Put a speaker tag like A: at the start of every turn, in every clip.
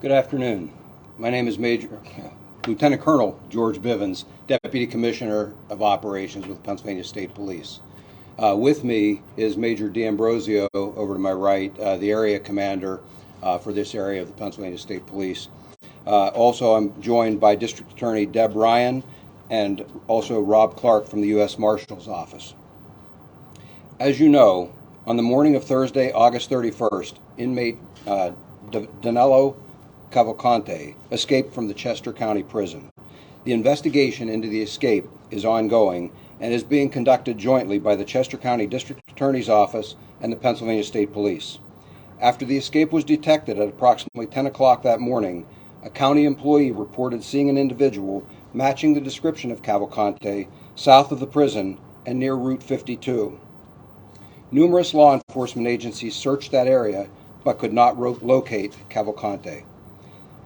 A: Good afternoon. My name is Lieutenant Colonel George Bivens, Deputy Commissioner of Operations with Pennsylvania State Police. With me is Major D'Ambrosio over to my right, the area commander for this area of the Pennsylvania State Police. Also, I'm joined by District Attorney Deb Ryan and also Rob Clark from the U.S. Marshal's Office. As you know, on the morning of Thursday, August 31st, inmate Danelo Cavalcante escaped from the Chester County Prison. The investigation into the escape is ongoing and is being conducted jointly by the Chester County District Attorney's Office and the Pennsylvania State Police. After the escape was detected at approximately 10 o'clock that morning, a county employee reported seeing an individual matching the description of Cavalcante south of the prison and near Route 52. Numerous law enforcement agencies searched that area but could not locate Cavalcante.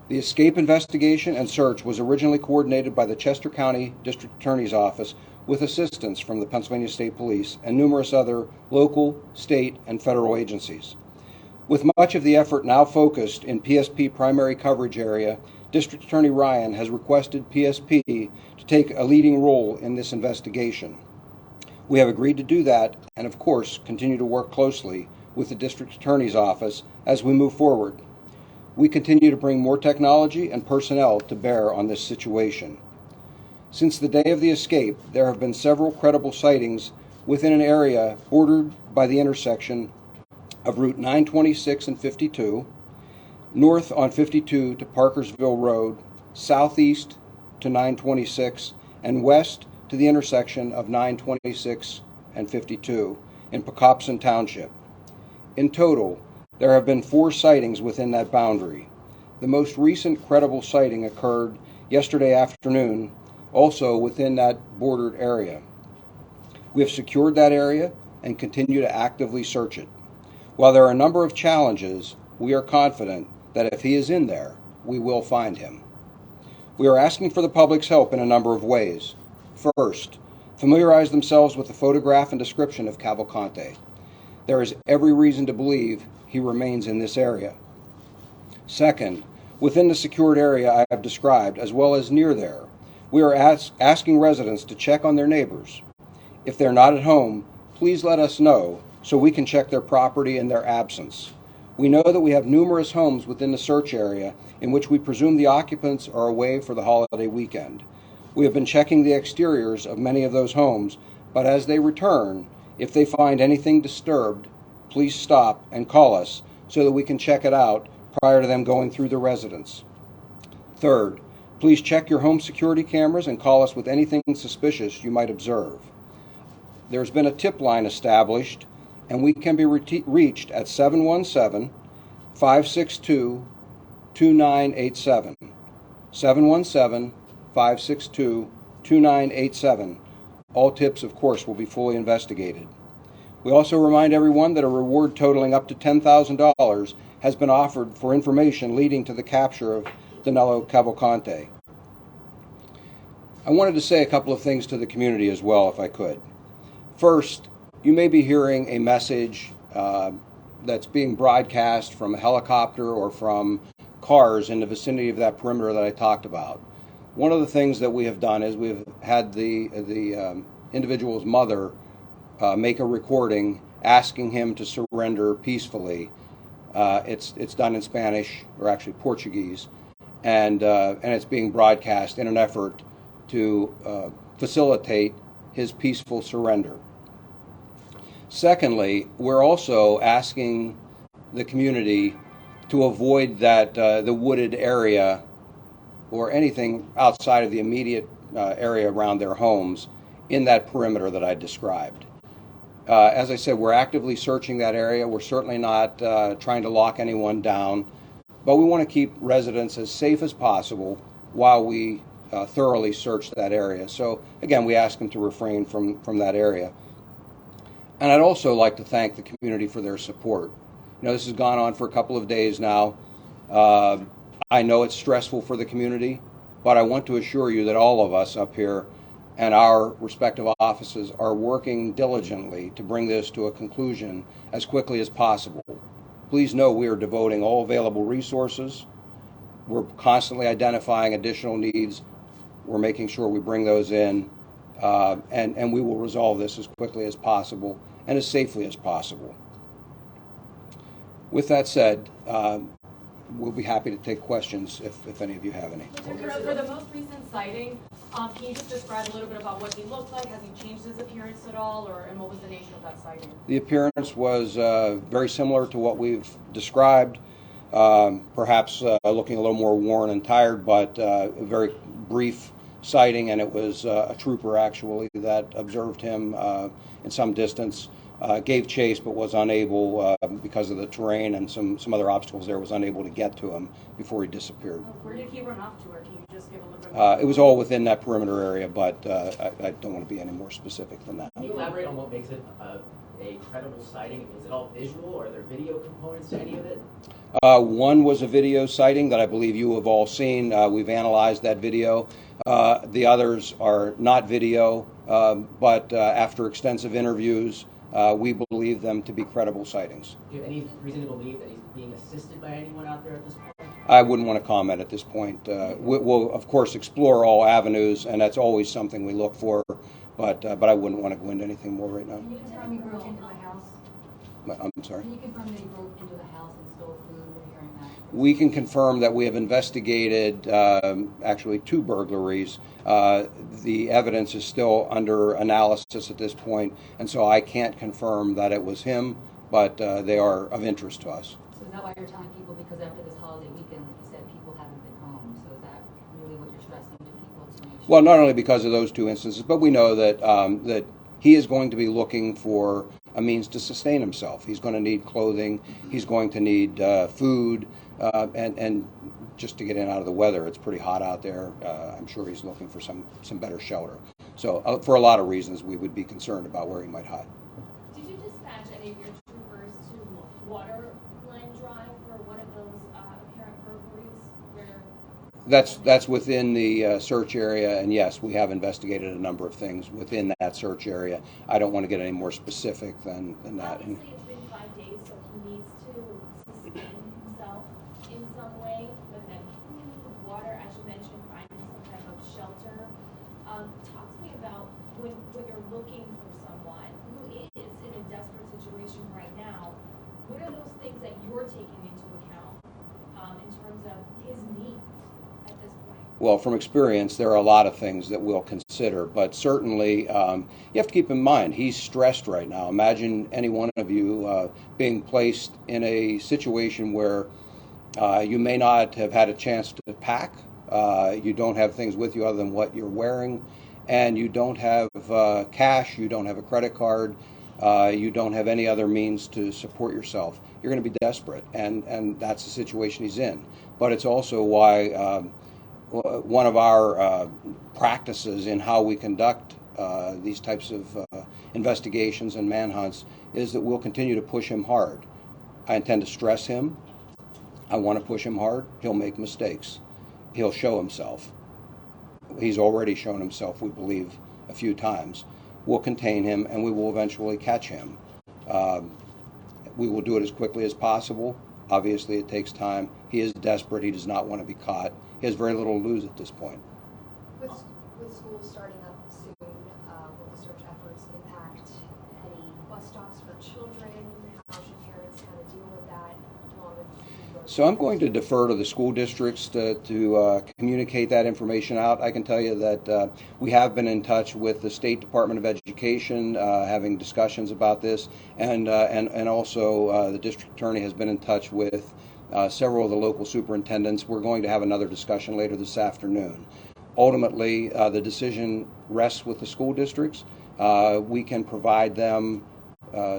A: The escape investigation and search was originally coordinated by the Chester County District Attorney's Office with assistance from the Pennsylvania State Police and numerous other local, state, and federal agencies. With much of the effort now focused in PSP primary coverage area, District Attorney Ryan has requested PSP to take a leading role in this investigation. We have agreed to do that and, of course, continue to work closely with the District Attorney's Office as we move forward. We continue to bring more technology and personnel to bear on this situation. Since the day of the escape, there have been several credible sightings within an area bordered by the intersection of Route 926 and 52, north on 52 to Parkersville Road, southeast to 926, and west to the intersection of 926 and 52 in Pocopson Township. In total, there have been 4 sightings within that boundary. The most recent credible sighting occurred yesterday afternoon, also within that bordered area. We have secured that area and continue to actively search it. While there are a number of challenges, we are confident that if he is in there, we will find him. We are asking for the public's help in a number of ways. First, familiarize themselves with the photograph and description of Cavalcante. There is every reason to believe he remains in this area. Second, within the secured area I have described, as well as near there, we are asking residents to check on their neighbors. If they're not at home, please let us know so we can check their property in their absence. We know that we have numerous homes within the search area in which we presume the occupants are away for the holiday weekend. We have been checking the exteriors of many of those homes, but as they return, if they find anything disturbed, please stop and call us so that we can check it out prior to them going through the residence. Third, please check your home security cameras and call us with anything suspicious you might observe. There's been a tip line established, and we can be reached at 717-562-2987. 717-562-2987. All tips, of course, will be fully investigated. We also remind everyone that a reward totaling up to $10,000 has been offered for information leading to the capture of Danelo Cavalcante. I wanted to say a couple of things to the community as well, if I could. First, you may be hearing a message that's being broadcast from a helicopter or from cars in the vicinity of that perimeter that I talked about. One of the things that we have done is we've had the individual's mother make a recording asking him to surrender peacefully. It's done in Spanish, or actually Portuguese, and it's being broadcast in an effort to facilitate his peaceful surrender. Secondly, we're also asking the community to avoid the wooded area or anything outside of the immediate area around their homes in that perimeter that I described. As I said, we're actively searching that area. We're certainly not trying to lock anyone down, but we want to keep residents as safe as possible while we thoroughly search that area. So again, we ask them to refrain from that area. And I'd also like to thank the community for their support. You know, this has gone on for a couple of days now. I know it's stressful for the community, but I want to assure you that all of us up here and our respective offices are working diligently to bring this to a conclusion as quickly as possible. Please know we are devoting all available resources We're constantly identifying additional needs. We're making sure we bring those in, and we will resolve this as quickly as possible and as safely as possible. With that said, we'll be happy to take questions if any of you have any.
B: For the most recent sighting, can you just describe a little bit about what he looked like? Has he changed his appearance at all, and what was the nature of that sighting?
A: The appearance was very similar to what we've described, perhaps looking a little more worn and tired, but a very brief sighting, and it was a trooper actually that observed him in some distance. Gave chase, but was unable, because of the terrain and some other obstacles there, was unable to get to him before he disappeared.
B: Where did he run off to, or can you just give a little bit more?
A: It was all within that perimeter area, but I don't want to be any more specific than that.
C: Can you elaborate on what makes it a credible sighting? Is it all visual, or are there video components to any of it?
A: One was a video sighting that I believe you have all seen. We've analyzed that video. The others are not video, but after extensive interviews, we believe them to be credible sightings.
C: Do you have any reason to believe that he's being assisted by anyone out there at this point?
A: I wouldn't want to comment at this point. We'll, of course, explore all avenues, and that's always something we look for, but I wouldn't want to go into anything more right now.
D: Can you confirm he broke into the house?
A: I'm sorry?
D: Can you confirm that he broke into the house and stole food? We're hearing that.
A: We can confirm that we have investigated actually 2 burglaries. The evidence is still under analysis at this point, and so I can't confirm that it was him, but they are of interest to us.
D: So is that why you're telling people, because after this holiday weekend, like you said, people haven't been home, so is that really what you're stressing to people to make sure?
A: Well, not only because of those 2 instances, but we know that that he is going to be looking for a means to sustain himself. He's going to need clothing. He's going to need food, and just to get in out of the weather. It's pretty hot out there. I'm sure he's looking for some better shelter. So for a lot of reasons, we would be concerned about where he might hide.
E: Did you dispatch any of your troopers to Waterline Drive for one of those apparent burglaries where?
A: That's within the search area, and yes, we have investigated a number of things within that search area. I don't want to get any more specific than that.
E: Obviously, it's been 5 days, so he needs to sustain himself in some way, but then food, water, as you mentioned, finding some type of shelter. Talk to me about when you're looking for someone who is in a desperate situation right now, what are those things that you're taking into account in terms of his needs at this point?
A: Well, from experience, there are a lot of things that we'll consider, but certainly you have to keep in mind he's stressed right now. Imagine any one of you being placed in a situation where you may not have had a chance to pack, you don't have things with you other than what you're wearing, and you don't have cash, you don't have a credit card, you don't have any other means to support yourself. You're going to be desperate, and that's the situation he's in. But it's also why one of our practices in how we conduct these types of investigations and manhunts is that we'll continue to push him hard. I intend to stress him. I want to push him hard. He'll make mistakes. He'll show himself. He's already shown himself, we believe, a few times. We'll contain him, and we will eventually catch him. We will do it as quickly as possible. Obviously, it takes time. He is desperate. He does not want to be caught. He has very little to lose at this point.
F: With school starting up soon, will the search efforts impact any bus stops for children? How should parents kind of deal with that?
A: So I'm going to defer to the school districts to communicate that information out. I can tell you that we have been in touch with the State Department of Education, having discussions about this, and also the district attorney has been in touch with several of the local superintendents. We're going to have another discussion later this afternoon. Ultimately, the decision rests with the school districts. We can provide them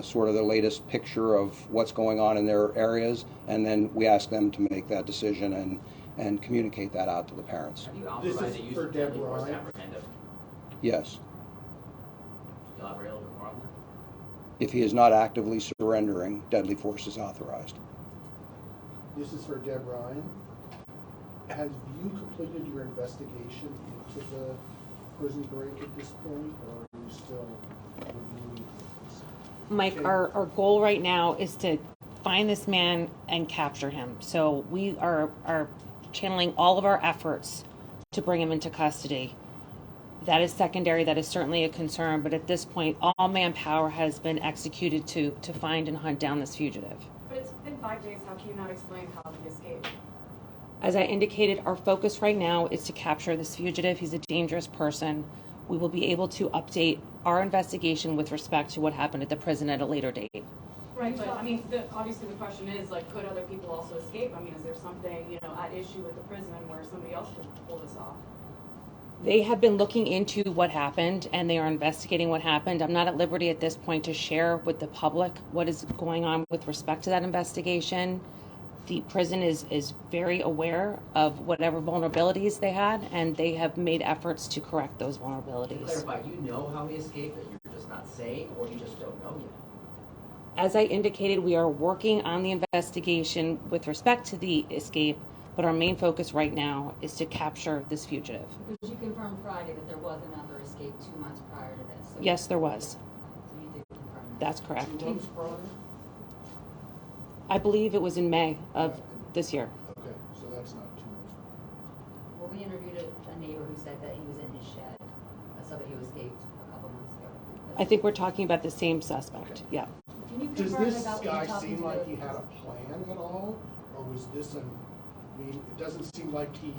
A: sort of the latest picture of what's going on in their areas, and then we ask them to make that decision and communicate that out to the parents.
C: Have you authorized the use of deadly force to apprehend him?
A: Yes.
C: Elaborate a little bit more on that?
A: If he is not actively surrendering, deadly force is authorized.
G: This is for Deb Ryan. Have you completed your investigation into the prison break at this point, or are you still reviewing things?
H: Mike, our goal right now is to find this man and capture him. So we are channeling all of our efforts to bring him into custody. That is secondary, that is certainly a concern, but at this point, all manpower has been executed to find and hunt down this fugitive.
B: But it's been 5 days, how can you not explain how he escaped?
H: As I indicated, our focus right now is to capture this fugitive. He's a dangerous person. We will be able to update our investigation with respect to what happened at the prison at a later date.
B: Right, but I mean, obviously the question is, like, could other people also escape? I mean, is there something, you know, at issue with the prison where somebody else could pull this off?
H: They have been looking into what happened and they are investigating what happened. I'm not at liberty at this point to share with the public what is going on with respect to that investigation. The prison is very aware of whatever vulnerabilities they had, and they have made efforts to correct those
C: To
H: vulnerabilities.
C: clarify, you know how he escaped, but you're just not saying, or you just don't know yet?
H: As I indicated, we are working on the investigation with respect to the escape, but our main focus right now is to capture this fugitive.
D: Because you confirmed Friday that there was another escape 2 months prior to this. So
H: Yes, there was.
D: So you did confirm that.
H: That's correct.
G: 2 months prior?
H: I believe it was in May of this year.
G: Okay, so that's not 2 months prior.
D: Well, we interviewed a neighbor who said that he was in his shed, somebody who escaped a couple months ago.
H: I think we're talking about the same suspect. Yeah.
D: Can you
G: Does
D: confirm
G: this
D: about when
G: guy
D: you're talking
G: seem
D: to
G: like
D: the-
G: he had a plan at all? Or was this I mean, it doesn't seem like he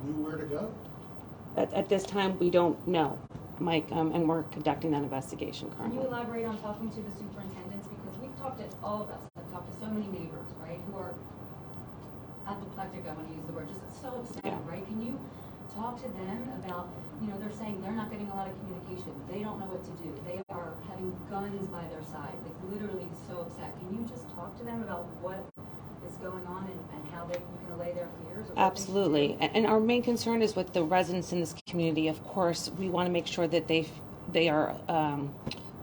G: knew where to go.
H: At this time, we don't know, Mike, and we're conducting that investigation
D: Can you
H: currently.
D: elaborate on talking to the superintendents? Because we've talked to, all of us, have talked to so many neighbors, right, who are apoplectic, I want to use the word, just so upset,
H: Yeah.
D: right? Can you talk to them about, you know, they're saying they're not getting a lot of communication. They don't know what to do. They are having guns by their side, like literally so upset. Can you just talk to them about what is going on and how they can allay their fears? Or what they should
H: Absolutely.
D: do?
H: And our main concern is with the residents in this community. Of course, we want to make sure that they are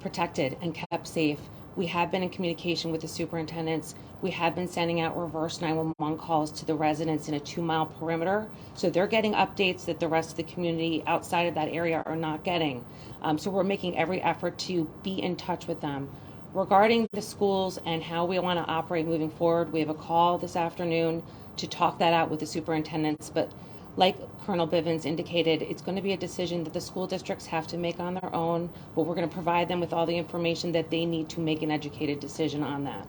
H: protected and kept safe. We have been in communication with the superintendents. We have been sending out reverse 911 calls to the residents in a 2-mile perimeter. So they're getting updates that the rest of the community outside of that area are not getting. So we're making every effort to be in touch with them. Regarding the schools and how we want to operate moving forward, we have a call this afternoon to talk that out with the superintendents. But like Colonel Bivens indicated, it's going to be a decision that the school districts have to make on their own, but we're going to provide them with all the information that they need to make an educated decision on that.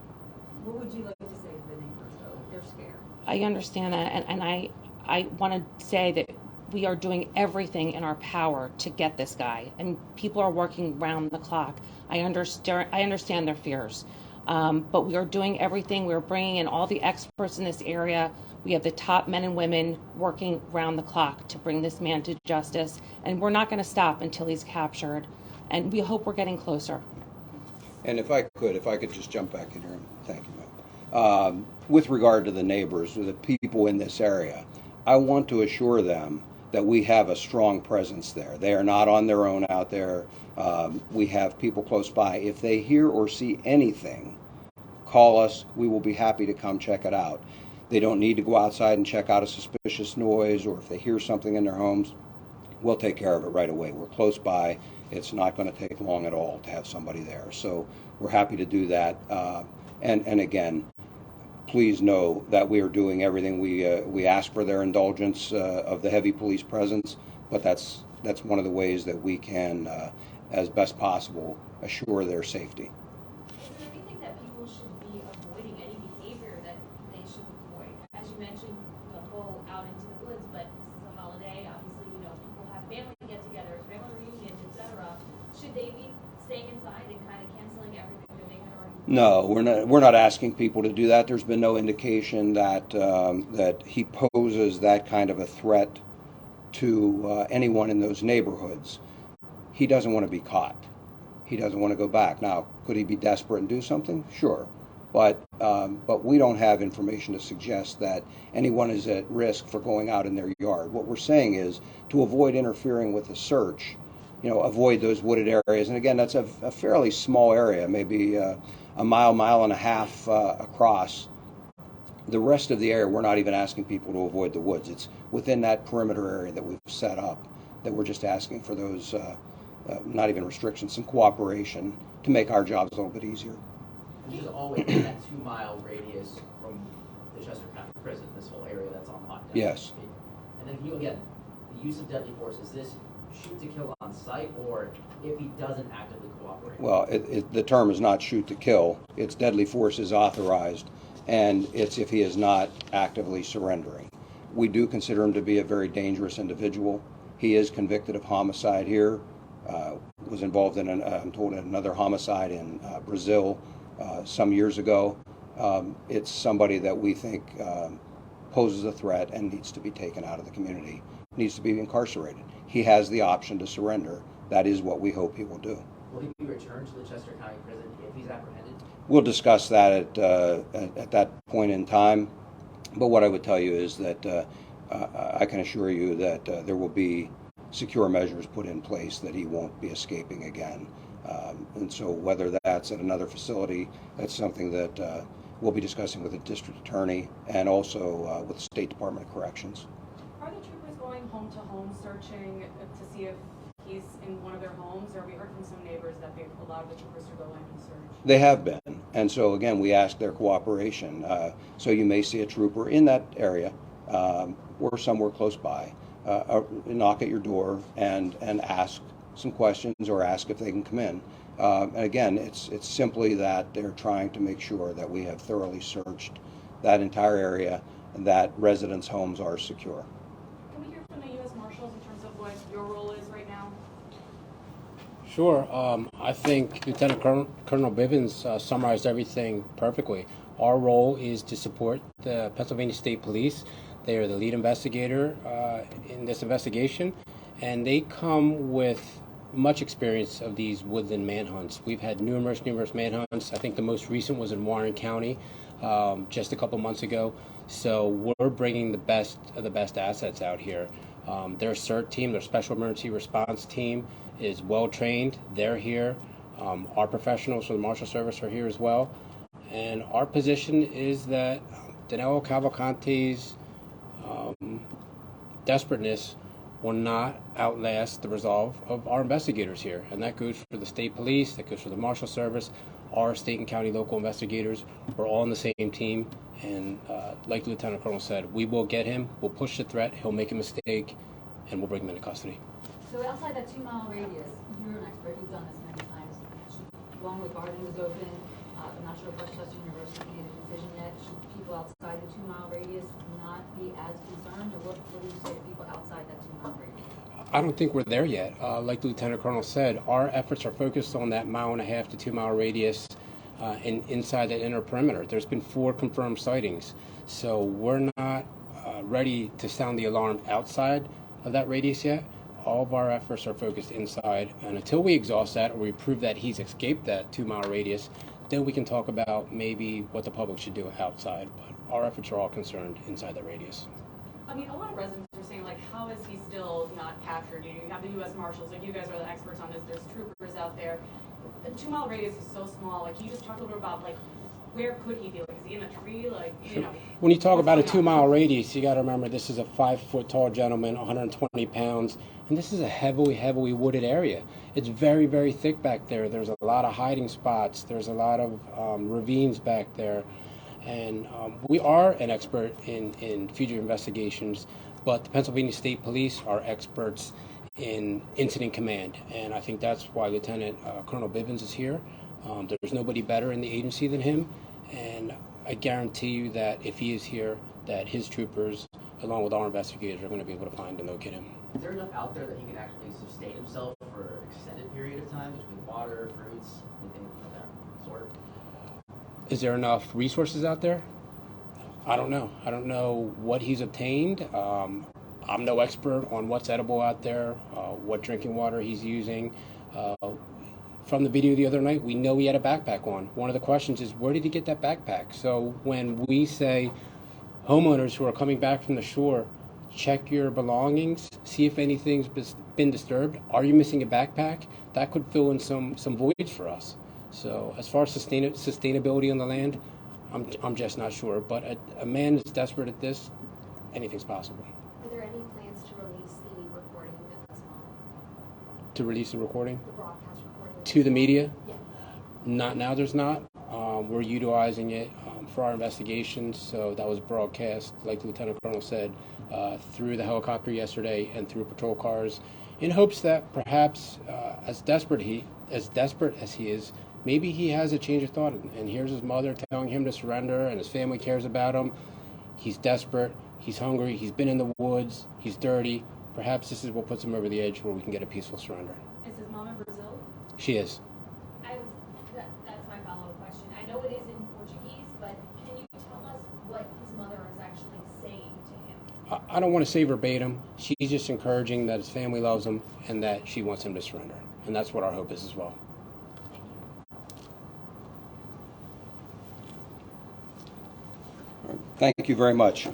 D: What would you like to say to the neighbors, though? They're scared.
H: I understand that, and I want to say that we are doing everything in our power to get this guy, and people are working round the clock. I understand their fears, but we are doing everything. We're bringing in all the experts in this area. We have the top men and women working round the clock to bring this man to justice, and we're not going to stop until he's captured, and we hope we're getting closer.
A: And if I could just jump back in here, and thank you, ma'am. With regard to the neighbors, the people in this area, I want to assure them that we have a strong presence there. They are not on their own out there. We have people close by. If they hear or see anything, call us. We will be happy to come check it out. They don't need to go outside and check out a suspicious noise, or if they hear something in their homes, we'll take care of it right away. We're close by. It's not going to take long at all to have somebody there. So we're happy to do that. And again, please know that we are doing everything. We ask for their indulgence of the heavy police presence, but that's one of the ways that we can, as best possible, assure their safety.
E: Is there anything that people should be avoiding, any behavior that they should avoid? As you mentioned, don't go out into the woods, but this is a holiday, obviously, you know, people have family get-togethers, family reunions, etc. Should they be staying inside and kind of canceling everything that they had already?
A: No, we're not asking people to do that. There's been no indication that that he poses that kind of a threat to anyone in those neighborhoods. He doesn't want to be caught. He doesn't want to go back. Now, could he be desperate and do something? Sure, but we don't have information to suggest that anyone is at risk for going out in their yard. What we're saying is to avoid interfering with the search. You know, avoid those wooded areas. And again, that's a fairly small area, maybe a mile and a half across. The rest of the area, we're not even asking people to avoid the woods. It's within that perimeter area that we've set up that we're just asking for those, not even restrictions, some cooperation to make our jobs a little bit easier.
C: Which is always in that 2-mile radius from the Chester County Prison, this whole area that's on
A: Yes.
C: And then again, the use of deadly force, is this shoot to kill on sight, or if he doesn't actively cooperate?
A: Well, the term is not shoot to kill. It's deadly force is authorized, and it's if he is not actively surrendering. We do consider him to be a very dangerous individual. He is convicted of homicide here, was involved in, I'm told, another homicide in Brazil some years ago. It's somebody that we think poses a threat and needs to be taken out of the community, needs to be incarcerated. He has the option to surrender. That is what we hope he will do.
C: Will he be returned to the Chester County Prison if he's apprehended?
A: We'll discuss that at that point in time. But what I would tell you is that I can assure you that there will be secure measures put in place that he won't be escaping again. And so whether that's at another facility, that's something that we'll be discussing with the district attorney and also with the State Department of Corrections.
B: Are the troopers going home to home searching to see if he's in one of their homes, or we heard from some neighbors that they've allowed the troopers to go in and search?
A: They have been, and so again, we ask their cooperation. So you may see a trooper in that area or somewhere close by, knock at your door and ask some questions or ask if they can come in. And again, it's simply that they're trying to make sure that we have thoroughly searched that entire area and that residents' homes are secure.
B: Can we hear from the U.S. Marshals in terms of what your role is right now?
I: Sure. I think Lieutenant Colonel Bivens summarized everything perfectly. Our role is to support the Pennsylvania State Police. They are the lead investigator in this investigation, and they come with much experience of these woodland manhunts. We've had numerous manhunts. I think the most recent was in Warren County just a couple months ago. So we're bringing the best of the best assets out here. Their CERT team, their Special Emergency Response Team, is well trained. They're here. Our professionals from the Marshal Service are here as well. And our position is that Danelo Cavalcante's desperateness will not outlast the resolve of our investigators here. And that goes for the state police, that goes for the Marshal Service, our state and county local investigators. We're all on the same team. And like the Lieutenant Colonel said, we will get him, we'll push the threat, he'll make a mistake, and we'll bring him into custody.
D: So outside that 2-mile radius, you're an expert, you've done this many times. Longwood Garden was open. I'm not sure if Westchester University made a decision yet. Should people outside the 2-mile radius not be as concerned, or what do you say to people outside that 2-mile radius?
I: I don't think we're there yet. Like the Lieutenant Colonel said, our efforts are focused on that 1.5 to 2 mile radius and inside that inner perimeter. There's been 4 confirmed sightings, so we're not ready to sound the alarm outside of that radius yet. All of our efforts are focused inside, and until we exhaust that or we prove that he's escaped that 2-mile radius, then we can talk about maybe what the public should do outside. But our efforts are all concerned inside that radius.
B: I mean, a lot of residents are saying, like, how is he still not captured? You have the U.S. Marshals, like, you guys are the experts on this. There's troopers out there. The 2-mile radius is so small. Like, can you just talk a little bit about, like, where could he be? Like, is he in a tree? Like, you know.
I: When you talk about a
B: what's going
I: 2-mile
B: on?
I: radius, you got to remember this is a 5-foot tall gentleman, 120 pounds, and this is a heavily wooded area. It's very, very thick back there. There's a lot of hiding spots. There's a lot of ravines back there. And we are an expert in fugitive investigations, but the Pennsylvania State Police are experts in incident command. And I think that's why Lieutenant Colonel Bivens is here. There's nobody better in the agency than him. And I guarantee you that if he is here, that his troopers, along with our investigators, are going to be able to find and locate him.
C: Is there enough out there that he can actually sustain himself for an extended period of time between water, fruits, anything of that sort?
I: Is there enough resources out there? I don't know. I don't know what he's obtained. I'm no expert on what's edible out there, what drinking water he's using. From the video the other night, we know he had a backpack on. One of the questions is, where did he get that backpack? So when we say homeowners who are coming back from the shore, check your belongings, see if anything's been disturbed. Are you missing a backpack? That could fill in some voids for us. So as far as sustainability on the land, I'm just not sure. But a man is desperate at this, anything's possible.
F: Are there any plans to release the recording as well?
I: To release the recording?
F: The broadcast recording?
I: To the media?
F: Yeah.
I: Not now, there's not. We're utilizing it for our investigations. So that was broadcast, like Lieutenant Colonel said, through the helicopter yesterday and through patrol cars, in hopes that perhaps, as desperate as he is, maybe he has a change of thought. And here's his mother telling him to surrender, and his family cares about him. He's desperate. He's hungry. He's been in the woods. He's dirty. Perhaps this is what puts him over the edge where we can get a peaceful surrender.
B: Is his mom in Brazil?
I: She is.
E: That's my follow-up question. I know it is in Portuguese, but can you tell us what his mother is actually saying to him?
I: I don't want to say verbatim. She's just encouraging that his family loves him and that she wants him to surrender. And that's what our hope is as well.
A: Thank you very much.